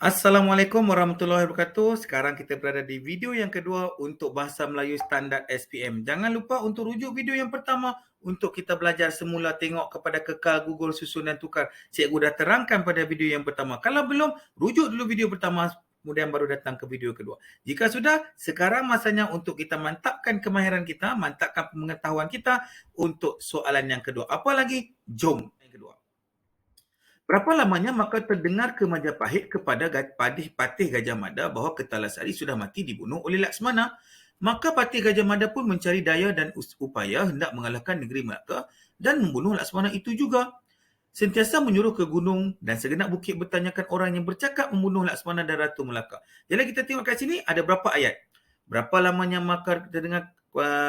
Assalamualaikum warahmatullahi wabarakatuh. Sekarang kita berada di video yang kedua untuk Bahasa Melayu Standard SPM. Jangan lupa untuk rujuk video yang pertama untuk kita belajar semula tengok kepada kekal, gugur, susun dan tukar. Cikgu dah terangkan pada video yang pertama. Kalau belum, rujuk dulu video pertama, kemudian baru datang ke video kedua. Jika sudah, sekarang masanya untuk kita mantapkan kemahiran kita, mantapkan pengetahuan kita untuk soalan yang kedua. Apa lagi? Jom. Yang kedua. Berapa lamanya maka terdengar ke Majapahit kepada Patih Gajah Mada bahawa Kertalasari sudah mati dibunuh oleh Laksmana. Maka Patih Gajah Mada pun mencari daya dan upaya hendak mengalahkan negeri Melaka dan membunuh Laksmana itu juga. Sentiasa menyuruh ke gunung dan segenap bukit bertanyakan orang yang bercakap membunuh Laksmana dan Ratu Melaka. Jadi kita tengok kat sini ada berapa ayat. Berapa lamanya maka terdengar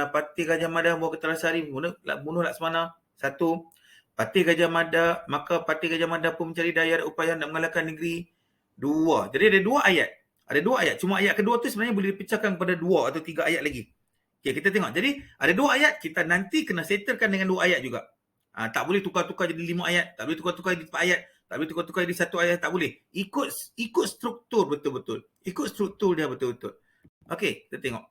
Patih Gajah Mada bahawa Kertalasari membunuh Laksmana. Satu. Patih Gajah Mada, maka Patih Gajah Mada pun mencari daya dan upaya nak mengalahkan negeri. Dua. Jadi ada dua ayat. Ada dua ayat. Cuma ayat kedua tu sebenarnya boleh dipecahkan kepada dua atau tiga ayat lagi. Okey, kita tengok. Jadi ada dua ayat, kita nanti kena settlekan dengan dua ayat juga. Tak boleh tukar-tukar jadi 5 ayat, tak boleh tukar-tukar jadi 4 ayat, tak boleh tukar-tukar jadi 1 ayat, tak boleh. Ikut struktur betul-betul. Ikut struktur dia betul-betul. Okey, kita tengok.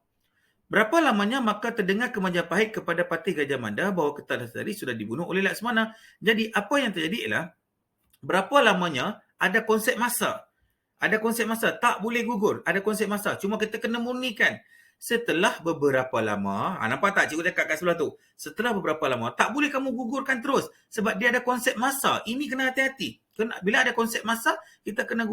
Berapa lamanya maka terdengar ke Majapahit kepada Patih Gajah Mada bahawa Kertalasari sudah dibunuh oleh Laksmana. Jadi apa yang terjadi ialah berapa lamanya ada konsep masa. Ada konsep masa. Tak boleh gugur. Ada konsep masa. Cuma kita kena murnikan. Setelah beberapa lama, nampak tak cikgu cakap kat sebelah tu? Setelah beberapa lama, tak boleh kamu gugurkan terus. Sebab dia ada konsep masa. Ini kena hati-hati. Bila ada konsep masa, kita kena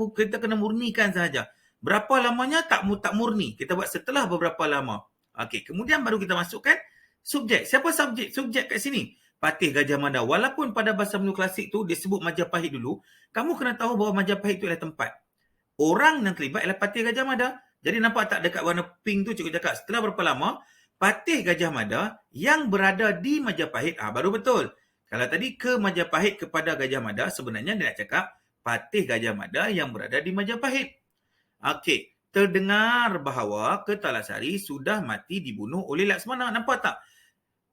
murnikan sahaja. Berapa lamanya tak murni. Kita buat setelah beberapa lama. Okey, kemudian baru kita masukkan subjek. Siapa subjek? Subjek kat sini. Patih Gajah Mada. Walaupun pada bahasa Melayu klasik tu dia sebut Majapahit dulu, kamu kena tahu bahawa Majapahit itu adalah tempat. Orang yang terlibat ialah Patih Gajah Mada. Jadi nampak tak dekat warna pink tu cikgu cakap setelah berapa lama Patih Gajah Mada yang berada di Majapahit. Baru betul. Kalau tadi ke Majapahit kepada Gajah Mada, sebenarnya dia nak cakap Patih Gajah Mada yang berada di Majapahit. Okey, terdengar bahawa Kertalasari sudah mati dibunuh oleh Laksmana. Nampak tak?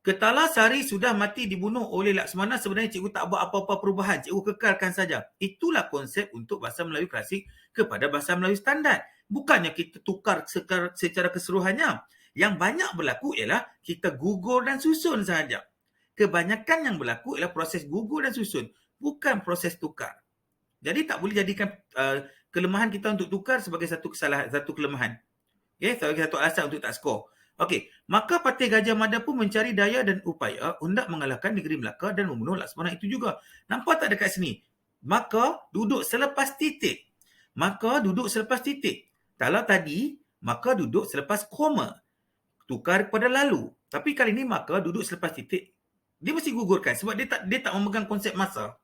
Kertalasari sudah mati dibunuh oleh Laksmana. Sebenarnya cikgu tak buat apa-apa perubahan. Cikgu kekalkan saja. Itulah konsep untuk bahasa Melayu klasik kepada bahasa Melayu standard. Bukannya kita tukar secara keseluruhannya. Yang banyak berlaku ialah kita gugur dan susun sahaja. Kebanyakan yang berlaku ialah proses gugur dan susun. Bukan proses tukar. Jadi tak boleh jadikan kelemahan kita untuk tukar sebagai satu kelemahan. Okay, sebagai satu alasan untuk tak skor. Okey, maka Patih Gajah Mada pun mencari daya dan upaya hendak mengalahkan negeri Melaka dan membunuh Laksmana itu juga. Nampak tak dekat sini? Maka duduk selepas titik. Maka duduk selepas titik. Kalau tadi, maka duduk selepas koma. Tukar kepada lalu. Tapi kali ini maka duduk selepas titik. Dia mesti gugurkan sebab dia tak memegang konsep masa.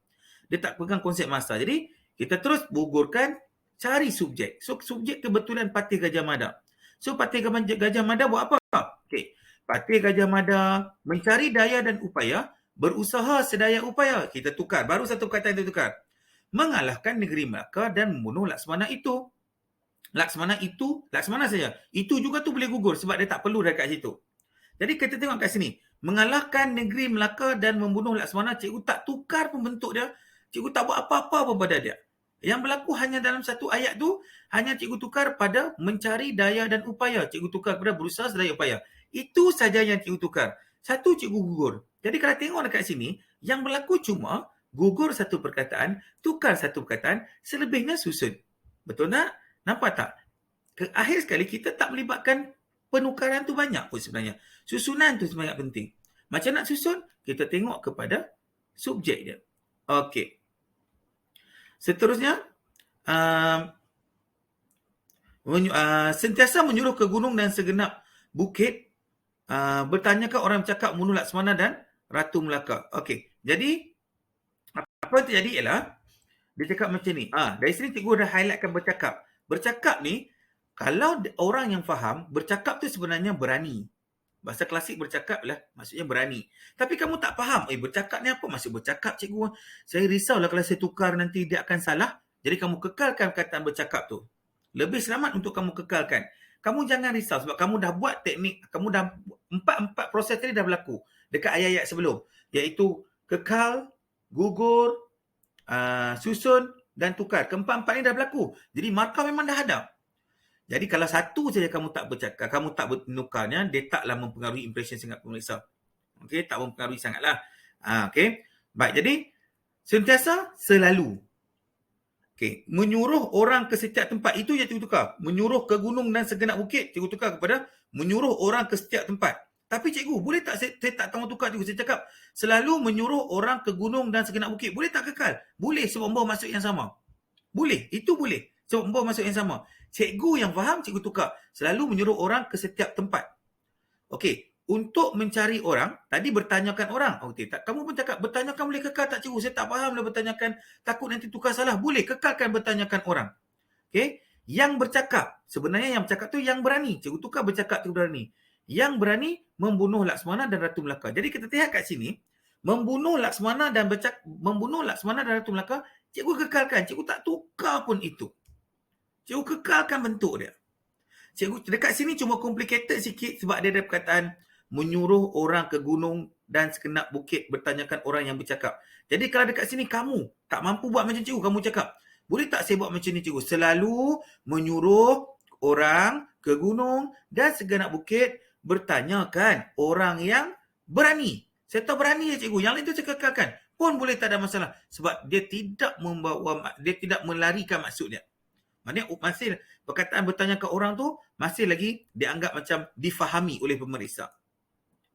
Dia tak pegang konsep masa. Jadi, kita terus gugurkan, cari subjek. So, subjek kebetulan Patih Gajah Mada. So, Patih Gajah Mada buat apa? Okey. Patih Gajah Mada mencari daya dan upaya, berusaha sedaya upaya. Kita tukar. Baru satu perkataan kita tukar. Mengalahkan negeri Melaka dan membunuh Laksmana itu. Laksmana saja. Itu juga tu boleh gugur sebab dia tak perlu dekat situ. Jadi kita tengok kat sini. Mengalahkan negeri Melaka dan membunuh Laksmana, cikgu tak tukar pembentuk dia. Cikgu tak buat apa-apa pun pada dia. Yang berlaku hanya dalam satu ayat tu, hanya cikgu tukar pada mencari daya dan upaya. Cikgu tukar kepada berusaha sedaya upaya. Itu saja yang cikgu tukar. Satu cikgu gugur. Jadi kalau tengok dekat sini, yang berlaku cuma gugur satu perkataan, tukar satu perkataan, selebihnya susun. Betul tak? Nampak tak? Ke akhir sekali kita tak melibatkan penukaran tu banyak pun sebenarnya. Susunan tu sebenarnya penting. Macam nak susun, kita tengok kepada subjek dia. Okey. Seterusnya, sentiasa menyuruh ke gunung dan segenap bukit, bertanyakan orang bercakap membunuh Laksmana dan Ratu Melaka. Okey. Jadi, apa yang terjadi ialah, dia cakap macam ni. Dari sini cikgu dah highlightkan bercakap. Bercakap ni, kalau orang yang faham, bercakap tu sebenarnya berani. Bahasa klasik bercakap lah, maksudnya berani. Tapi kamu tak faham, bercakap ni apa? Maksud bercakap cikgu? Saya risaulah kalau saya tukar nanti dia akan salah. Jadi kamu kekalkan perkataan bercakap tu. Lebih selamat untuk kamu kekalkan. Kamu jangan risau sebab kamu dah buat teknik, kamu dah empat proses tadi dah berlaku dekat ayat-ayat sebelum. Iaitu kekal, gugur, susun dan tukar. Keempat-empat ni dah berlaku. Jadi markah memang dah ada. Jadi kalau satu saja kamu tak bercakap, kamu tak bernukarnya, dia taklah mempengaruhi impression sangat pemeriksa. Okey, tak mempengaruhi sangatlah. Okey. Baik, jadi sentiasa selalu. Okey, menyuruh orang ke setiap tempat itu yang cikgu tukar. Menyuruh ke gunung dan segenap bukit, cikgu tukar kepada menyuruh orang ke setiap tempat. Tapi cikgu, boleh tak saya tak tahu tukar cikgu? Saya cakap selalu menyuruh orang ke gunung dan segenap bukit. Boleh tak kekal? Boleh, sebab membawa maksud yang sama. Boleh, itu boleh. Sebab membawa maksud yang sama. Cikgu yang faham, cikgu tukar. Selalu menyuruh orang ke setiap tempat. Okey, untuk mencari orang, tadi bertanyakan orang. Okey, tak, kamu pun cakap bertanyakan boleh kekal tak cikgu? Saya tak faham lah bertanyakan, takut nanti tukar salah. Boleh, kekalkan bertanyakan orang. Okey, yang bercakap, sebenarnya yang bercakap tu yang berani. Cikgu tukar bercakap tu berani. Yang berani membunuh Laksmana dan Ratu Melaka. Jadi kita lihat kat sini, membunuh Laksmana dan Ratu Melaka, cikgu kekalkan. Cikgu tak tukar pun itu. Cikgu kekalkan bentuk dia. Cikgu dekat sini cuma complicated sikit sebab dia ada perkataan menyuruh orang ke gunung dan segenap bukit bertanyakan orang yang bercakap. Jadi kalau dekat sini kamu tak mampu buat macam cikgu, kamu cakap, boleh tak saya buat macam ni cikgu? Selalu menyuruh orang ke gunung dan segenap bukit bertanyakan orang yang berani. Saya tahu berani ya cikgu, yang lain tu saya kekalkan. Pun boleh, tak ada masalah. Sebab dia tidak melarikan maksud dia. Maknanya masih perkataan bertanyakan orang tu masih lagi dianggap macam difahami oleh pemeriksa.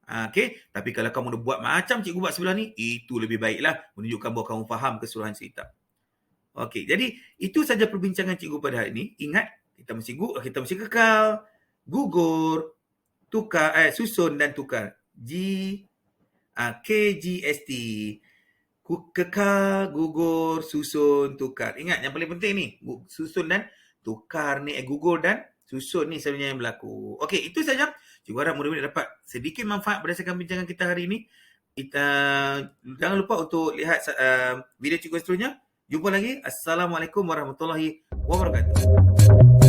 Okey, tapi kalau kamu dah buat macam cikgu buat sebelah ni, itu lebih baiklah, menunjukkan bahawa kamu faham keseluruhan cerita. Okey, jadi itu saja perbincangan cikgu pada hari ini. Ingat, kita mesti kekal, gugur, tukar, susun dan tukar. KGST. Kekal, gugur, susun, tukar. Ingat yang paling penting ni, susun dan tukar ni, gugur dan susun ni sebenarnya yang berlaku. Okey, itu saja. Cikgu harap mudah-mudahan dapat sedikit manfaat berdasarkan bincangan kita hari ini. Jangan lupa untuk lihat video cikgu seterusnya. Jumpa lagi. Assalamualaikum warahmatullahi wabarakatuh.